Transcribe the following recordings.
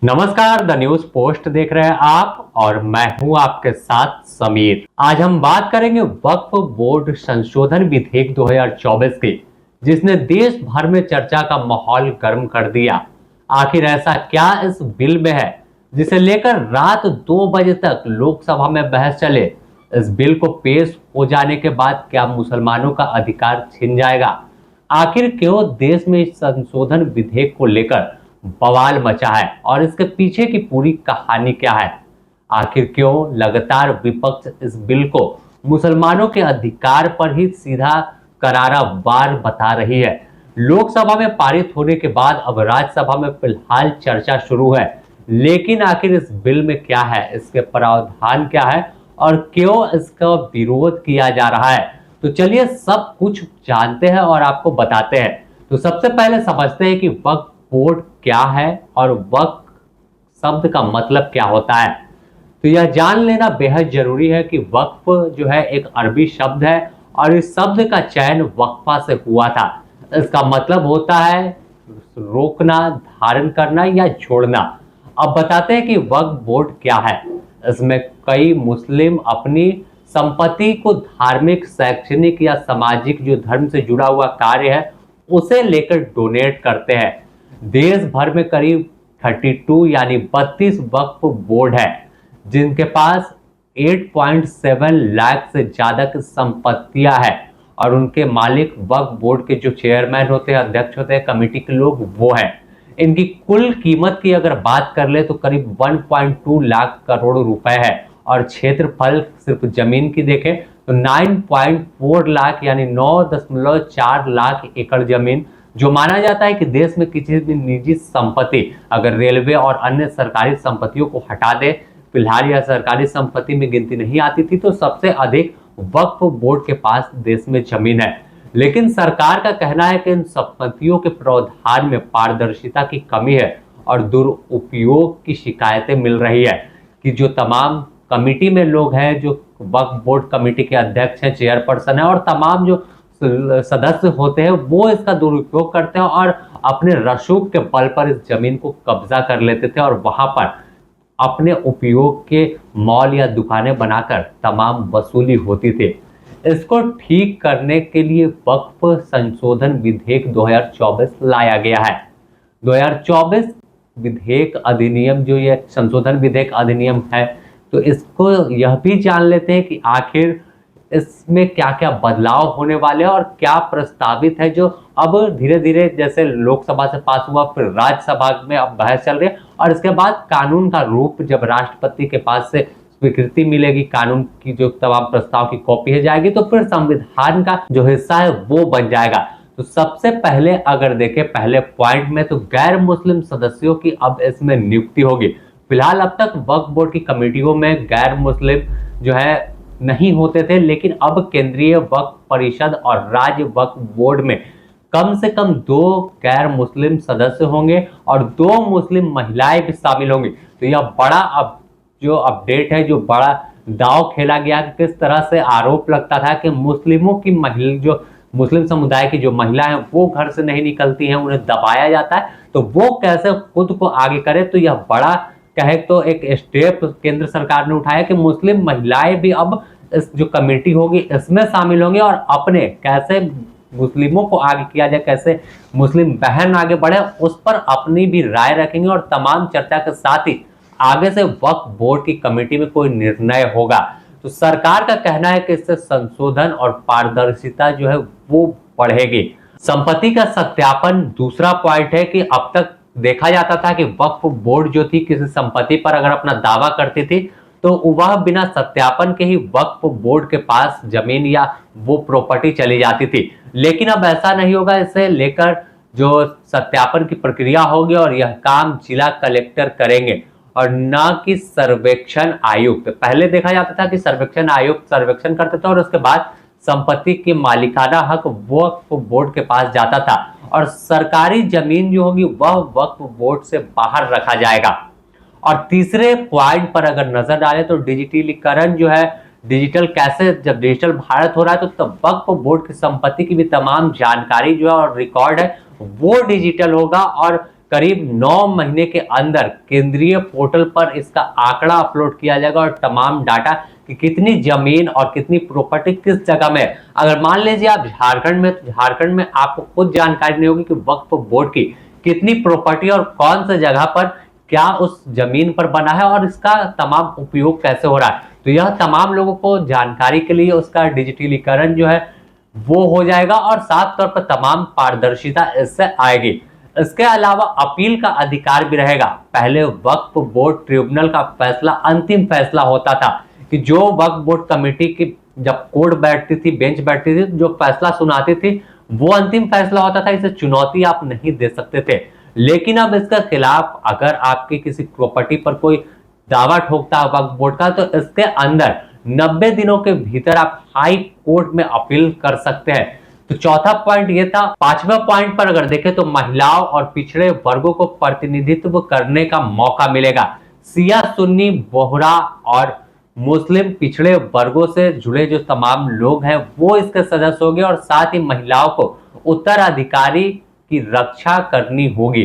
नमस्कार, the news post देख रहे हैं आप और मैं हूं आपके साथ समीर। आज हम बात करेंगे वक्फ बोर्ड संशोधन विधेयक 2024 की, जिसने देश भर में चर्चा का माहौल गर्म कर दिया। आखिर ऐसा क्या इस बिल में है जिसे लेकर रात 2 बजे तक लोकसभा में बहस चले। इस बिल को पेश हो जाने के बाद क्या मुसलमानों का अधिकार छिन जाएगा? आखिर क्यों देश में इस संशोधन विधेयक को लेकर बवाल मचा है और इसके पीछे की पूरी कहानी क्या है? आखिर क्यों लगातार विपक्ष इस बिल को मुसलमानों के अधिकार पर ही सीधा करारा वार बता रही है? लोकसभा में पारित होने के बाद अब राज्यसभा में फिलहाल चर्चा शुरू है, लेकिन आखिर इस बिल में क्या है, इसके प्रावधान क्या है और क्यों इसका विरोध किया जा रहा है? तो चलिए सब कुछ जानते हैं और आपको बताते हैं। तो सबसे पहले समझते हैं कि वक्फ बोर्ड क्या है और वक्फ शब्द का मतलब क्या होता है। तो यह जान लेना बेहद जरूरी है कि वक्फ जो है एक अरबी शब्द है और इस शब्द का चयन वक्फा से हुआ था। इसका मतलब होता है रोकना, धारण करना या छोड़ना। अब बताते हैं कि वक्फ बोर्ड क्या है। इसमें कई मुस्लिम अपनी संपत्ति को धार्मिक, शैक्षणिक या सामाजिक जो धर्म से जुड़ा हुआ कार्य है उसे लेकर डोनेट करते हैं। देश भर में करीब 32 यानी 32 वक्फ बोर्ड है, जिनके पास 8.7 लाख से ज्यादा की संपत्तियां हैं और उनके मालिक वक्फ बोर्ड के जो चेयरमैन होते हैं, अध्यक्ष होते हैं, कमेटी के लोग वो हैं। इनकी कुल कीमत की अगर बात कर ले तो करीब 1.2 लाख करोड़ रुपए है और क्षेत्रफल सिर्फ जमीन की देखें तो 9.4 लाख यानी 9.4 लाख एकड़ जमीन, जो माना जाता है कि देश में किसी भी निजी संपत्ति अगर रेलवे और अन्य सरकारी संपत्तियों को हटा दे, फिलहाल यह सरकारी संपत्ति में गिनती नहीं आती थी, तो सबसे अधिक वक्फ बोर्ड के पास देश में जमीन है। लेकिन सरकार का कहना है कि इन संपत्तियों के प्रावधान में पारदर्शिता की कमी है और दुरुपयोग की शिकायतें मिल रही है कि जो तमाम कमेटी में लोग हैं, जो वक्फ बोर्ड कमेटी के अध्यक्ष हैं, चेयरपर्सन है और तमाम जो सदस्य होते हैं, वो इसका दुरुपयोग करते हैं और अपने रसूख के बल पर इस जमीन को कब्जा कर लेते थे और वहां पर अपने उपयोग के मॉल या दुकानें बनाकर तमाम वसूली होती थी। इसको ठीक करने के लिए वक्फ संशोधन विधेयक 2024 लाया गया है। 2024 विधेयक अधिनियम, जो ये संशोधन विधेयक अधिनियम है, तो इसको यह भी जान लेते हैं कि आखिर इसमें क्या क्या बदलाव होने वाले हैं और क्या प्रस्तावित है, जो अब धीरे धीरे जैसे लोकसभा से पास हुआ, फिर राज्यसभा में अब बहस चल रही है और इसके बाद कानून का रूप जब राष्ट्रपति के पास से स्वीकृति मिलेगी, कानून की जो तमाम प्रस्ताव की कॉपी है जाएगी, तो फिर संविधान का जो हिस्सा है वो बन जाएगा। तो सबसे पहले अगर देखें पहले पॉइंट में, तो गैर मुस्लिम सदस्यों की अब इसमें नियुक्ति होगी। फिलहाल अब तक वक्फ बोर्ड की कमेटियों में गैर मुस्लिम जो है नहीं होते थे, लेकिन अब केंद्रीय वक्फ परिषद और राज्य वक्फ बोर्ड में कम से कम 2 गैर मुस्लिम सदस्य होंगे और 2 मुस्लिम महिलाएं भी शामिल होंगी। तो यह बड़ा अब जो अपडेट है, जो बड़ा दांव खेला गया कि किस तरह से आरोप लगता था कि मुस्लिमों की महिला, जो मुस्लिम समुदाय की जो महिला है वो घर से नहीं निकलती हैं, उन्हें दबाया जाता है, तो वो कैसे खुद को आगे करे। तो यह बड़ा कहे तो एक स्टेप केंद्र सरकार ने उठाया कि मुस्लिम महिलाएं भी अब इस जो कमेटी होगी इसमें शामिल होंगे और अपने कैसे मुस्लिमों को आगे किया जाए, कैसे मुस्लिम बहन आगे बढ़े, उस पर अपनी भी राय रखेंगे और तमाम चर्चा के साथ ही आगे से वक्फ बोर्ड की कमेटी में कोई निर्णय होगा। तो सरकार का कहना है कि इससे संशोधन और पारदर्शिता जो है वो बढ़ेगी। संपत्ति का सत्यापन दूसरा पॉइंट है कि अब तक देखा जाता था कि वक्फ बोर्ड जो थी किसी संपत्ति पर अगर अपना दावा करती थी तो वह बिना सत्यापन के ही वक्फ बोर्ड के पास जमीन या वो प्रॉपर्टी चली जाती थी। लेकिन अब ऐसा नहीं होगा। इसे लेकर जो सत्यापन की प्रक्रिया होगी और यह काम जिला कलेक्टर करेंगे और न कि सर्वेक्षण आयुक्त। पहले देखा जाता था कि सर्वेक्षण आयुक्त सर्वेक्षण करते थे और उसके बाद संपत्ति के मालिकाना हक वक्फ बोर्ड के पास जाता था और सरकारी जमीन जो होगी वह वक्फ बोर्ड से बाहर रखा जाएगा। और तीसरे पॉइंट पर अगर नजर डालें तो डिजिटलीकरण जो है, डिजिटल कैसे, जब डिजिटल भारत हो रहा है तो तब वक्फ बोर्ड की संपत्ति की भी तमाम जानकारी जो है और रिकॉर्ड है वो डिजिटल होगा और करीब 9 महीने के अंदर केंद्रीय पोर्टल पर इसका आंकड़ा अपलोड किया जाएगा और तमाम डाटा कि कितनी जमीन और कितनी प्रॉपर्टी किस जगह में। अगर मान लीजिए आप झारखंड में, तो झारखंड में आपको खुद जानकारी नहीं होगी कि वक्फ बोर्ड की कितनी प्रॉपर्टी और कौन सी जगह पर क्या उस जमीन पर बना है और इसका तमाम उपयोग कैसे हो रहा है। तो यह तमाम लोगों को जानकारी के लिए उसका डिजिटलीकरण जो है वो हो जाएगा और साफ तौर पर तमाम पारदर्शिता इससे आएगी। इसके अलावा अपील का अधिकार भी रहेगा। पहले वक्फ बोर्ड ट्रिब्यूनल का फैसला अंतिम फैसला होता था कि जो वक्फ बोर्ड कमेटी की जब कोर्ट बैठती थी, बेंच बैठती थी, जो फैसला सुनाती थी वो अंतिम फैसला होता था, इसे चुनौती आप नहीं दे सकते थे। लेकिन अब इसके खिलाफ अगर आपकी किसी प्रॉपर्टी पर कोई दावा ठोकता है वक्फ बोर्ड का, तो इसके अंदर 90 दिनों के भीतर आप हाई कोर्ट में अपील कर सकते हैं। तो चौथा पॉइंट ये था। पांचवें पॉइंट पर अगर देखें तो महिलाओं और पिछड़े वर्गों को प्रतिनिधित्व करने का मौका मिलेगा। सिया, सुन्नी, बोहरा और मुस्लिम पिछड़े वर्गों से जुड़े जो तमाम लोग हैं वो इसके सदस्य होंगे और साथ ही महिलाओं को उत्तराधिकारी की रक्षा करनी होगी।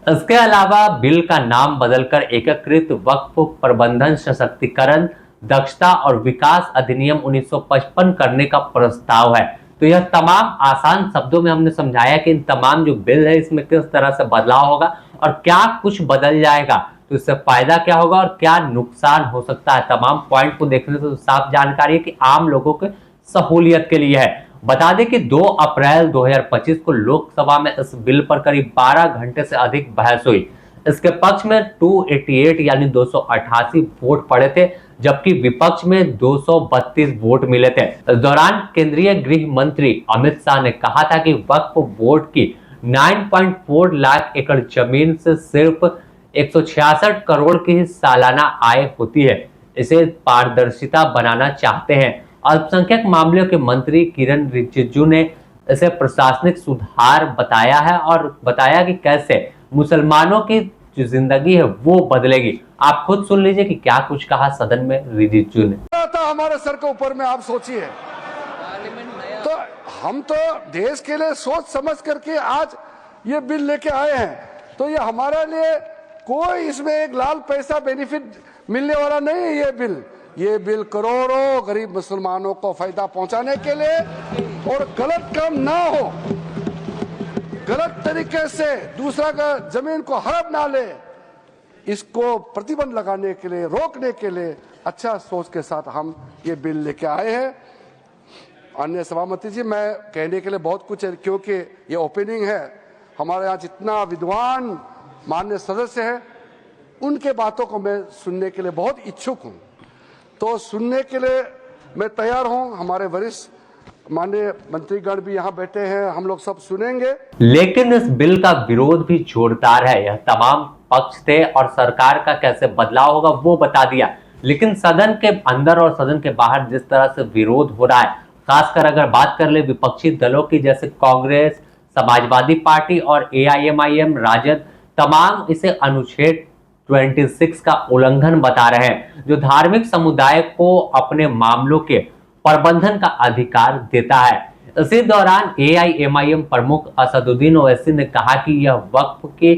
इसके अलावा बिल का नाम बदलकर एकीकृत वक्फ प्रबंधन सशक्तिकरण दक्षता और विकास अधिनियम 1955 करने का प्रस्ताव है। तो यह तमाम आसान शब्दों में हमने समझाया कि इन तमाम जो बिल है इसमें किस तरह से बदलाव होगा और क्या कुछ बदल जाएगा, तो इससे फायदा क्या होगा और क्या नुकसान हो सकता है। तमाम पॉइंट को देखने से तो साफ जानकारी है कि आम लोगों के सहूलियत के लिए है। बता दें कि 2 अप्रैल 2025 को लोकसभा में इस बिल पर करीब 12 घंटे से अधिक बहस हुई। इसके पक्ष में 288 यानी 288 वोट पड़े थे, जबकि विपक्ष में 232 वोट मिले थे। इस दौरान केंद्रीय गृह मंत्री अमित शाह ने कहा था कि वक्फ बोर्ड की 9.4 लाख एकड़ जमीन से सिर्फ 166 करोड़ की सालाना आय होती है। इसे पारदर्शिता बनाना चाहते हैं। अल्पसंख्यक मामलों के मंत्री किरण रिजिजू ने इसे प्रशासनिक सुधार बताया है और बताया कि कैसे मुसलमानों की जो जिंदगी है वो बदलेगी। आप खुद सुन लीजिए कि क्या कुछ कहा सदन में रिजिजू ने। हमारे सर के ऊपर में आप सोचिए, तो हम तो देश के लिए सोच समझ करके आज ये बिल लेके आए हैं। तो ये हमारे लिए कोई इसमें एक लाल पैसा बेनिफिट मिलने वाला नहीं है। ये बिल करोड़ों गरीब मुसलमानों को फायदा पहुंचाने के लिए और गलत काम ना हो, गलत तरीके से दूसरा का जमीन को हड़प ना ले, इसको प्रतिबंध लगाने के लिए, रोकने के लिए अच्छा सोच के साथ हम ये बिल लेके आए हैं। अन्य सभापति जी, मैं कहने के लिए बहुत कुछ है क्योंकि ये ओपनिंग है। हमारे यहाँ जितना विद्वान माननीय सदस्य हैं उनके बातों को मैं सुनने के लिए बहुत इच्छुक हूँ। तो सुनने के लिए मैं तैयार हूँ। हमारे वरिष्ठ माननीय मंत्रीगण भी यहाँ बैठे हैं, हम लोग सब सुनेंगे। लेकिन इस बिल का विरोध भी जोरदार है। यह तमाम पक्ष थे और सरकार का कैसे बदलाव होगा वो बता दिया। लेकिन सदन के अंदर और सदन के बाहर जिस तरह से विरोध हो रहा है, खासकर अगर बात कर ले विपक्षी दलों की जैसे कांग्रेस, समाजवादी पार्टी और AIMIM, राजद, तमाम इसे अनुच्छेद 26 का उल्लंघन बता रहे हैं, जो धार्मिक समुदाय को अपने मामलों के प्रबंधन का अधिकार देता है। इसी दौरान AIMIM प्रमुख असदुद्दीन ओवैसी ने कहा कि यह वक्फ की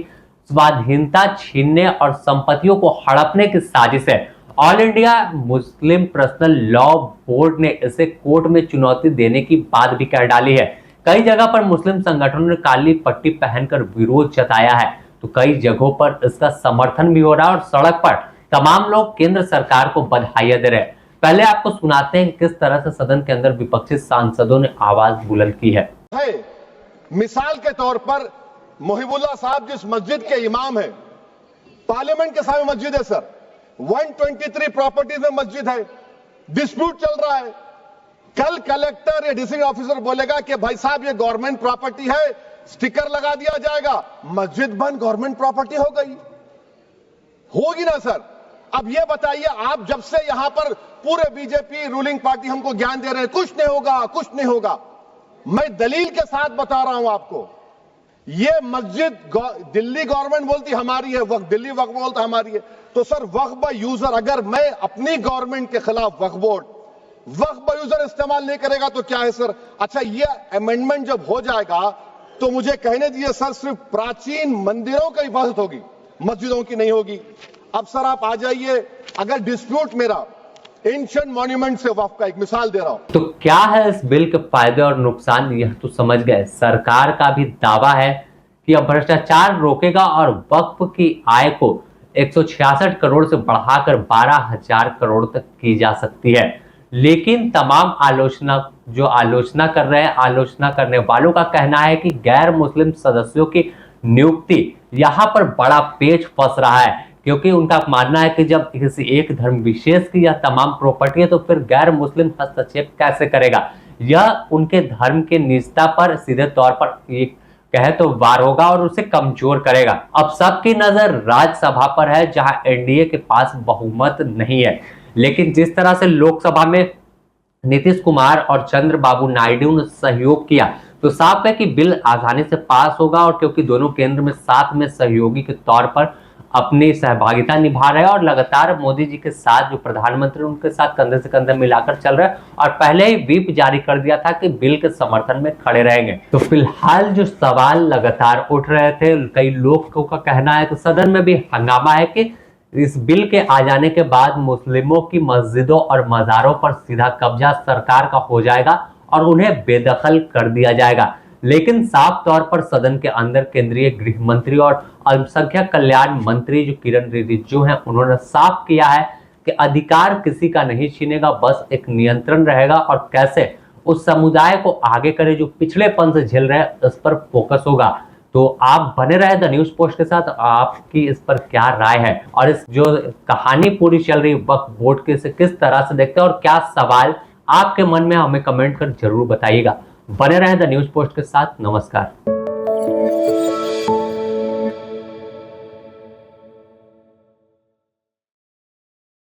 स्वाधीनता छीनने और संपत्तियों को हड़पने की साजिश है। All India Muslim personal law board ने इसे कोर्ट में चुनौती देने की बात भी कह डाली है। कई जगह पर मुस्लिम संगठनों ने काली पट्टी पहनकर विरोध जताया है, तो कई जगहों पर इसका समर्थन भी हो रहा है और सड़क पर तमाम लोग केंद्र सरकार को बधाइयां दे रहे हैं। पहले आपको सुनाते हैं कि किस तरह से सदन के अंदर विपक्षी सांसदों ने आवाज बुलंद की है। मिसाल के तौर पर मोहिबुल्लाह साहब जिस मस्जिद के इमाम है, पार्लियामेंट के सामने मस्जिद है सर, 123 प्रॉपर्टीज में मस्जिद है, डिस्प्यूट चल रहा है। कल कलेक्टर या डिस्ट्रिक्ट ऑफिसर बोलेगा कि भाई साहब ये गवर्नमेंट प्रॉपर्टी है, स्टिकर लगा दिया जाएगा, मस्जिद बंद, गवर्नमेंट प्रॉपर्टी हो गई, होगी ना सर। अब ये बताइए, आप जब से यहां पर पूरे बीजेपी रूलिंग पार्टी हमको ज्ञान दे रहे हैं कुछ नहीं होगा, कुछ नहीं होगा, मैं दलील के साथ बता रहा हूं आपको। ये मस्जिद दिल्ली गवर्नमेंट बोलती हमारी है, वक्फ दिल्ली वक्फ बोलता हमारी है, तो सर वक्फ बाय यूजर, अगर मैं अपनी गवर्नमेंट के खिलाफ वक्फ बोर्ड वक्फ बाय यूजर इस्तेमाल नहीं करेगा तो क्या है सर। अच्छा, ये अमेंडमेंट जब हो जाएगा तो मुझे कहने दीजिए सर, सिर्फ प्राचीन मंदिरों की हिफाजत होगी, मस्जिदों की नहीं होगी। अब सर आप आ जाइए, अगर डिस्प्यूट मेरा एंशिएंट मॉन्यूमेंट से वक्फ का, एक मिसाल दे रहा हूं। तो क्या है इस बिल के फायदे और नुकसान, यह तो समझ गए। सरकार का भी दावा है कि यह भ्रष्टाचार रोकेगा और वक्फ की आय को 166 करोड़ से बढ़ाकर 12,000 करोड़ तक की जा सकती है। लेकिन तमाम आलोचना कर रहे हैं, आलोचना करने वालों का कहना है कि गैर मुस्लिम सदस्यों की नियुक्ति यहां पर बड़ा पेच फंस रहा है, क्योंकि उनका मानना है कि जब किसी एक धर्म विशेष की यह तमाम प्रॉपर्टी है तो फिर गैर मुस्लिम हस्तक्षेप कैसे करेगा। यह उनके धर्म के निजता पर सीधे तौर पर एक कहे तो वार होगा और उसे कमजोर करेगा। अब सबकी नजर राज्यसभा पर है, जहां एनडीए के पास बहुमत नहीं है। लेकिन जिस तरह से लोकसभा में नीतीश कुमार और चंद्रबाबू नायडू ने सहयोग किया, तो साफ है कि बिल आसानी से पास होगा। और क्योंकि दोनों केंद्र में साथ में सहयोगी के तौर पर अपनी सहभागिता निभा रहे हैं और लगातार मोदी जी के साथ जो प्रधानमंत्री उनके साथ कंधे से कंधे मिलाकर चल रहे हैं, और पहले ही व्हिप जारी कर दिया था कि बिल के समर्थन में खड़े रहेंगे। तो फिलहाल जो सवाल लगातार उठ रहे थे, कई लोगों का कहना है, तो सदन में भी हंगामा है कि इस बिल के आ जाने के बाद मुस्लिमों की मस्जिदों और मज़ारों पर सीधा कब्जा सरकार का हो जाएगा और उन्हें बेदखल कर दिया जाएगा। लेकिन साफ तौर पर सदन के अंदर केंद्रीय गृह मंत्री और अल्पसंख्यक कल्याण मंत्री जो किरण रिजिजू हैं, उन्होंने साफ किया है कि अधिकार किसी का नहीं छीनेगा, बस एक नियंत्रण रहेगा और कैसे उस समुदाय को आगे करे जो पिछड़ेपन से झेल रहे हैं, इस पर फोकस होगा। तो आप बने रहे द न्यूज पोस्ट के साथ, आपकी इस पर क्या राय है और इस जो कहानी पूरी चल रही वक्फ बोर्ड के से किस तरह से देखते हैं और क्या सवाल आपके मन में, हमें कमेंट कर जरूर बताइएगा। बने रहे द न्यूज पोस्ट के साथ। नमस्कार।